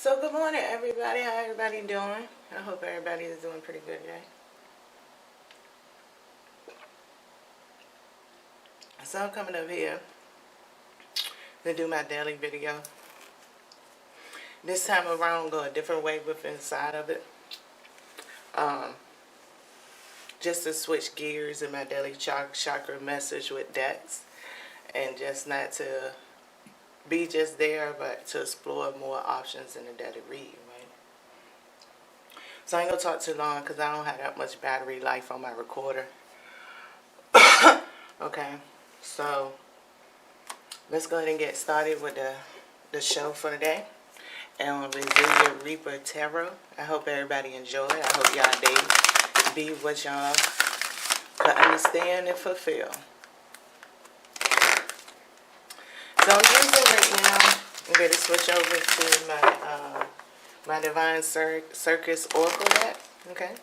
So good morning, everybody. How everybody doing? I hope everybody is doing pretty good today. So I'm coming up here to do my daily video. This time around, go a different way with inside of it. Just to switch gears in my daily chakra message with decks, and just not to be just there, but to explore more options in the daily read. So I ain't gonna talk too long because I don't have that much battery life on my recorder. Okay, so let's go ahead and get started with the show for today. And on Resilient Reaper Tarot. I hope everybody enjoyed. I hope y'all day be what y'all could understand and fulfill. So I'm using right now, I'm going to switch over to my Divine Circus Oracle deck. Okay.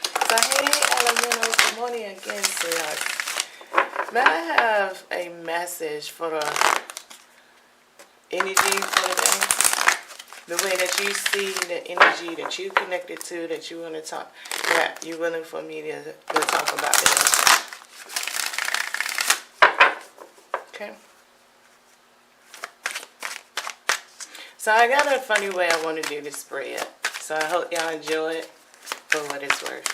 So hey, Elementals, good morning again, sweetheart. Now I have a message for the energy for the day. The way that you see the energy that you connected to, that you want to talk, that you're willing for me to talk about this. Okay. So I got a funny way I want to do this spread. So I hope y'all enjoy it for what it's worth.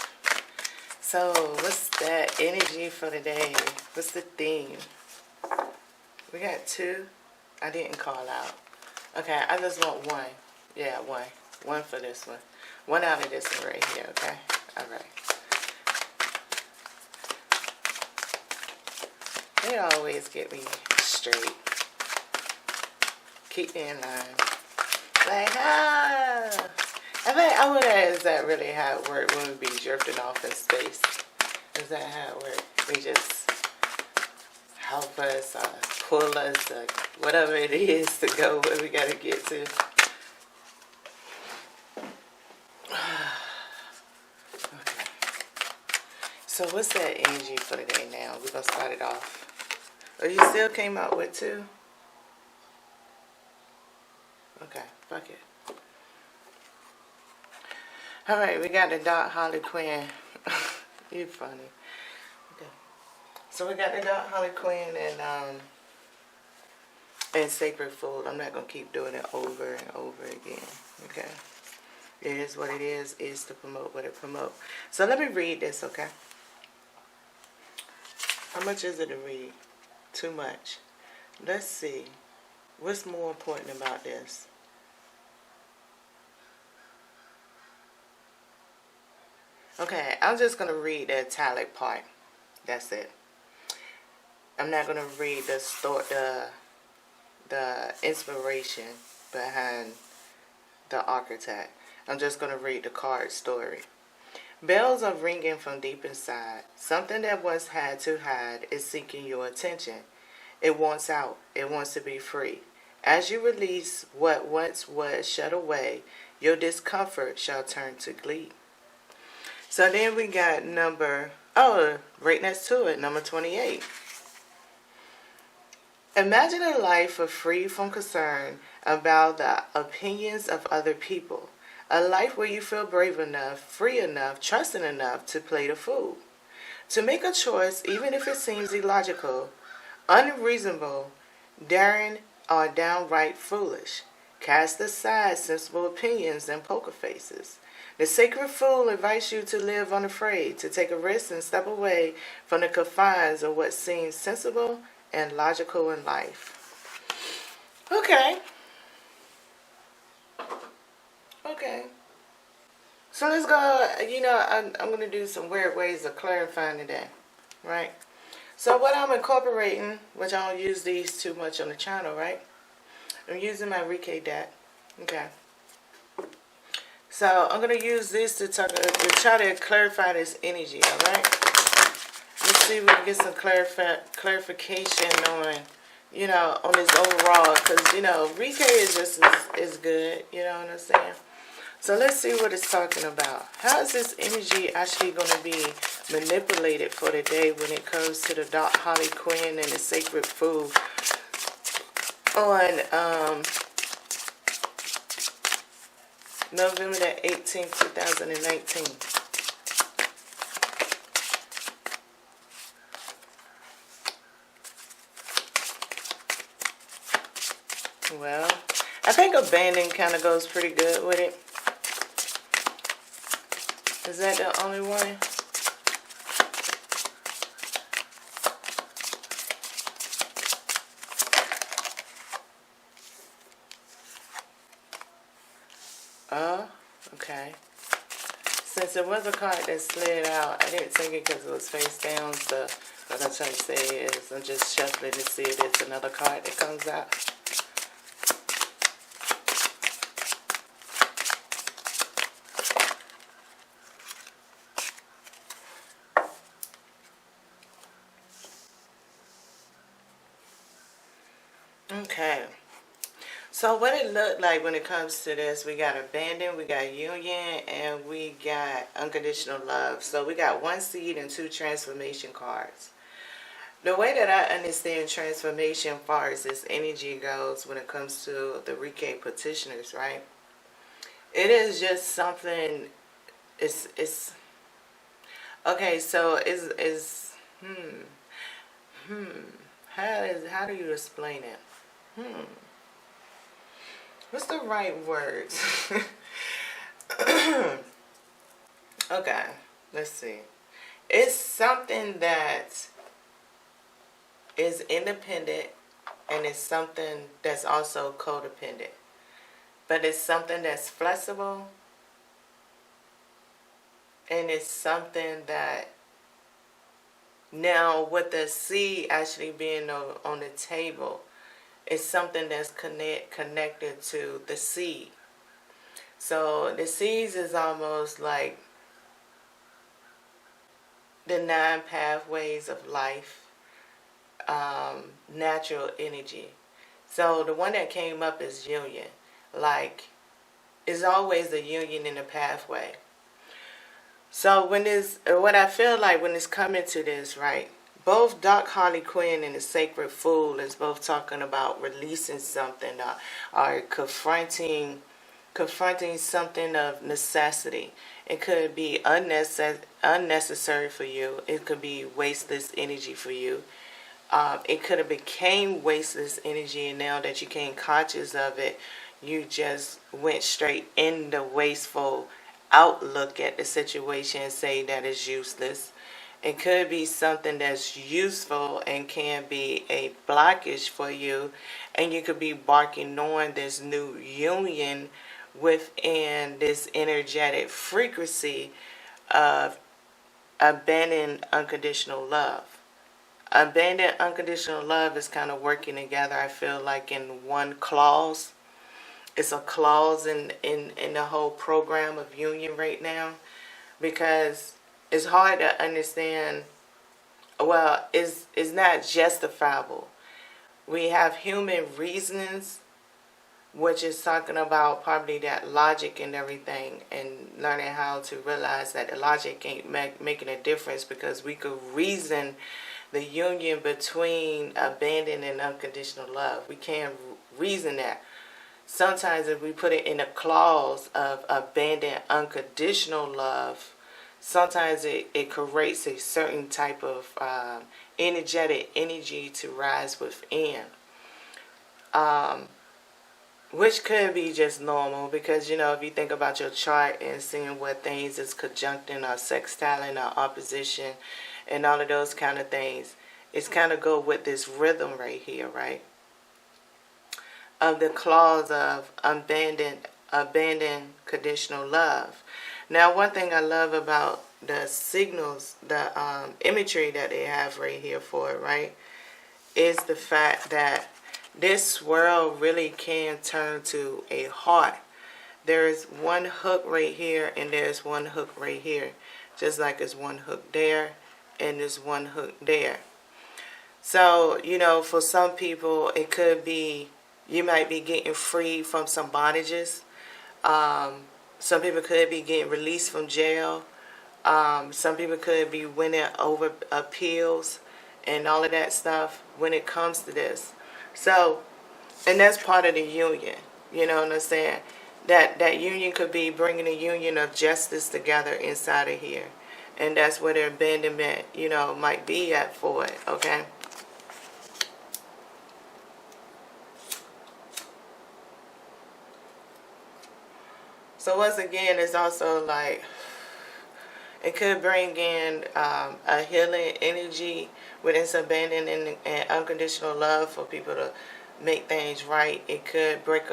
So what's that energy for today? What's the theme? We got two. I didn't call out. Okay, I just want one. Yeah, one. One for this one. One out of this one right here, okay? Alright. They always get me straight. Keep me in line. Like, I wonder, is that really how it works when we be drifting off in space? Is that how it works? They just help us, pull us, whatever it is to go where we gotta get to. Okay. So what's that energy for today now? We're gonna start it off. Oh, you still came out with two? Okay, fuck it. Alright, we got the Dark Harley Quinn. You funny. Okay. So we got the Dark Harley Quinn and Sacred Fool. I'm not gonna keep doing it over and over again. Okay. It is what it is to promote what it promotes. So let me read this, okay? How much is it to read? Too much. Let's see. What's more important about this? Okay, I'm just going to read the italic part. That's it. I'm not going to read the inspiration behind the archetype. I'm just going to read the card story. Bells are ringing from deep inside. Something that once had to hide is seeking your attention. It wants out. It wants to be free. As you release what once was shut away, your discomfort shall turn to glee. So then we got right next to it, number 28. Imagine a life free from concern about the opinions of other people. A life where you feel brave enough, free enough, trusting enough to play the fool. To make a choice, even if it seems illogical, unreasonable, daring, or downright foolish. Cast aside sensible opinions and poker faces. The Sacred Fool invites you to live unafraid, to take a risk and step away from the confines of what seems sensible and logical in life. Okay. Okay. So let's go, I'm going to do some weird ways of clarifying today, right? So what I'm incorporating, which I don't use these too much on the channel, right? I'm using my Rike deck, okay? So I'm going to use this to try to clarify this energy, alright? Let's see if we can get some clarification on, on this overall. Because, Rike is just as good, you know what I'm saying? So let's see what it's talking about. How is this energy actually going to be manipulated for today when it comes to the Dark Harley Quinn and the Sacred Fool on November the 18th, 2019. Well, I think abandon kind of goes pretty good with it. Is that the only one? Oh, okay. Since it was a card that slid out, I didn't take it because it was face down, so what I'm trying to say is I'm just shuffling to see if there's another card that comes out. Okay. So what it looked like when it comes to this, we got abandon, we got union, and we got unconditional love. So we got one seed and two transformation cards. The way that I understand transformation far as this energy goes when it comes to the Reiki petitioners, right? It is just something, it's okay, so how do you explain it? What's the right words? Okay, let's see. It's something that is independent and it's something that's also codependent. But it's something that's flexible and it's something that now with the seed actually being on the table, it's something that's connected to the seed. So the seeds is almost like the 9 pathways of life, natural energy. So the one that came up is union. Like, it's always a union in the pathway. So what I feel like when it's coming to this, right? Both Dark Harley Quinn and the Sacred Fool is both talking about releasing something or confronting something of necessity. It could be unnecessary for you. It could be wasteless energy for you. It could have became wasteless energy, and now that you came conscious of it, you just went straight in the wasteful outlook at the situation and say that it's useless. It could be something that's useful and can be a blockage for you, and you could be barking on this new union within this energetic frequency of abandoning unconditional love. Abandoned unconditional love is kind of working together, I feel like, in one clause. It's a clause in the whole program of union right now, because it's hard to understand. Well, it's not justifiable. We have human reasonings, which is talking about probably that logic and everything, and learning how to realize that the logic ain't making a difference, because we could reason the union between abandon and unconditional love. We can't reason that. Sometimes if we put it in a clause of abandon unconditional love, sometimes it creates a certain type of energetic energy to rise within. Which could be just normal, because, if you think about your chart and seeing what things is conjuncting or sextiling or opposition and all of those kind of things, it's kind of go with this rhythm right here, right? Of the clause of abandon conditional love. Now, one thing I love about the signals, the imagery that they have right here for it, right, is the fact that this world really can turn to a heart. There's one hook right here and there's one hook right here. Just like there's one hook there and there's one hook there. So, for some people, it could be you might be getting free from some bondages. Some people could be getting released from jail. Some people could be winning over appeals and all of that stuff when it comes to this. So, and that's part of the union. You know what I'm saying? That union could be bringing a union of justice together inside of here. And that's where the abandonment, might be at for it, okay? So once again, it's also like, it could bring in a healing energy with its abandonment and unconditional love for people to make things right. It could break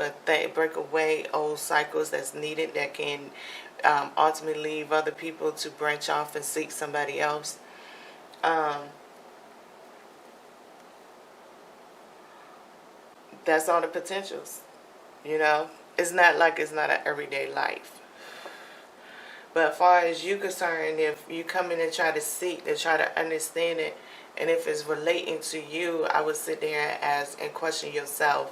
away old cycles that's needed that can ultimately leave other people to branch off and seek somebody else. That's all the potentials, It's not like it's not an everyday life. But as far as you concerned, if you come in and try to seek, to try to understand it, and if it's relating to you, I would sit there and ask and question yourself,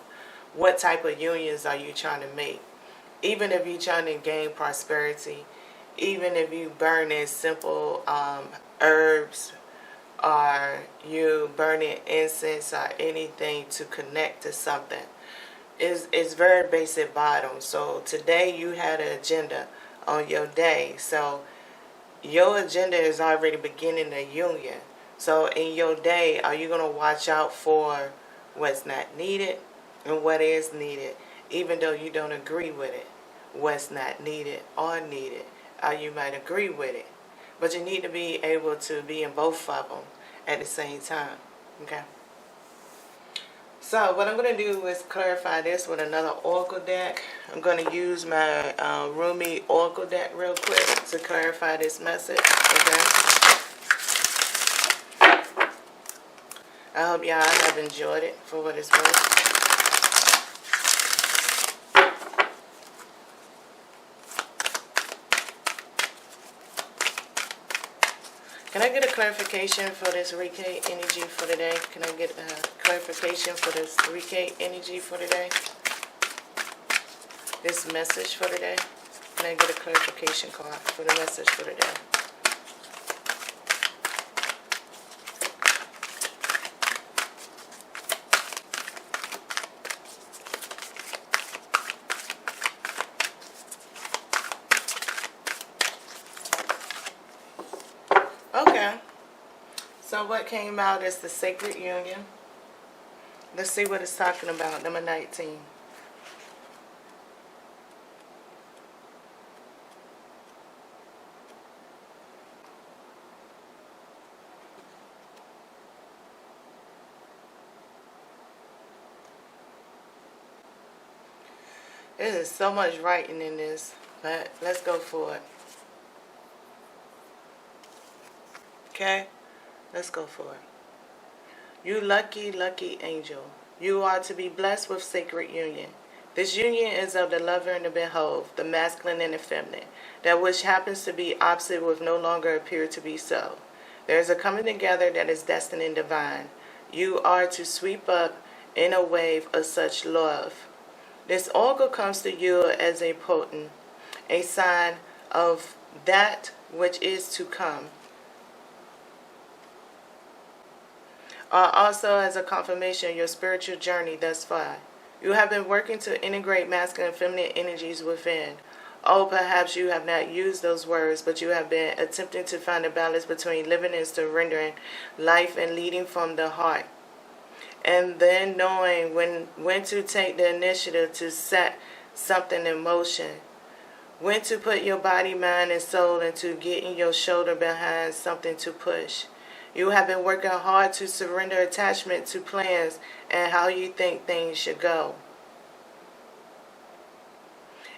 what type of unions are you trying to make? Even if you're trying to gain prosperity, even if you burning simple herbs, or you burning incense or anything to connect to something, it's very basic bottom. So today you had an agenda on your day. So your agenda is already beginning a union. So in your day, are you going to watch out for what's not needed and what is needed, even though you don't agree with it? What's not needed or needed, or you might agree with it. But you need to be able to be in both of them at the same time. Okay? So what I'm going to do is clarify this with another oracle deck. I'm going to use my Rumi oracle deck real quick to clarify this message. Okay? I hope y'all have enjoyed it for what it's worth. Can I get a clarification for this Reiki energy for today? Can I get a clarification for this Reiki energy for today? This message for today? Can I get a clarification card for the message for today? Okay. So what came out is the sacred union. Let's see what it's talking about. Number 19. There's so much writing in this, but let's go for it. Okay? Let's go for it. You lucky, lucky angel. You are to be blessed with sacred union. This union is of the lover and the behold, the masculine and the feminine, that which happens to be opposite will no longer appear to be so. There is a coming together that is destined and divine. You are to sweep up in a wave of such love. This oracle comes to you as a potent, a sign of that which is to come. Also as a confirmation of your spiritual journey thus far. You have been working to integrate masculine and feminine energies within. Oh, perhaps you have not used those words, but you have been attempting to find a balance between living and surrendering life and leading from the heart. And then knowing when to take the initiative to set something in motion. When to put your body, mind, and soul into getting your shoulder behind something to push. You have been working hard to surrender attachment to plans and how you think things should go.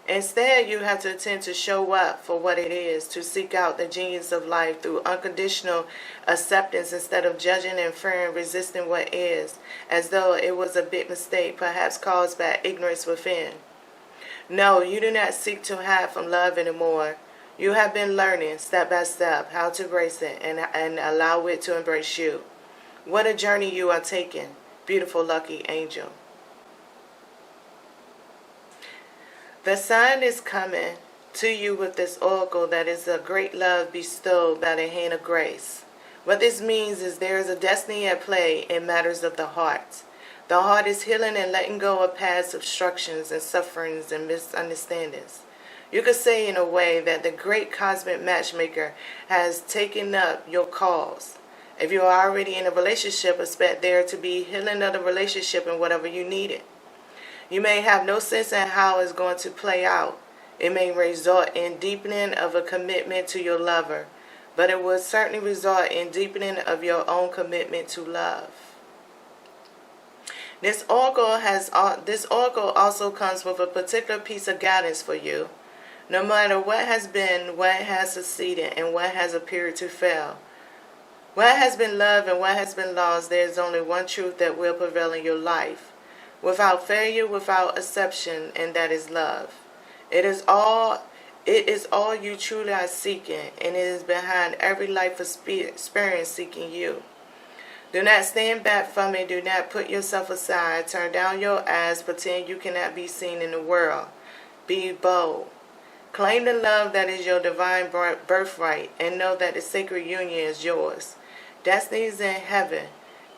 Instead, you have to attempt to show up for what it is, to seek out the genius of life through unconditional acceptance instead of judging and fearing, resisting what is, as though it was a big mistake, perhaps caused by ignorance within. No, you do not seek to hide from love anymore. You have been learning step by step how to embrace it and allow it to embrace you. What a journey you are taking, beautiful lucky angel. The sign is coming to you with this oracle that is a great love bestowed by the hand of grace. What this means is there is a destiny at play in matters of the heart. The heart is healing and letting go of past obstructions and sufferings and misunderstandings. You could say in a way that the great cosmic matchmaker has taken up your cause. If you are already in a relationship, expect there to be healing of the relationship and whatever you need it. You may have no sense in how it's going to play out. It may result in deepening of a commitment to your lover, but it will certainly result in deepening of your own commitment to love. This oracle also comes with a particular piece of guidance for you. No matter what has been, what has succeeded, and what has appeared to fail, what has been loved and what has been lost, there is only one truth that will prevail in your life, without failure, without exception, and that is love. It is all you truly are seeking, and it is behind every life experience seeking you. Do not stand back from it. Do not put yourself aside. Turn down your eyes. Pretend you cannot be seen in the world. Be bold. Claim the love that is your divine birthright, and know that the sacred union is yours. Destiny is in heaven,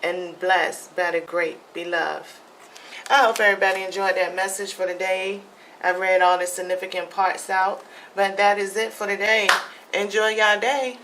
and blessed by the great beloved. I hope everybody enjoyed that message for today. I've read all the significant parts out, but that is it for today. Enjoy your day.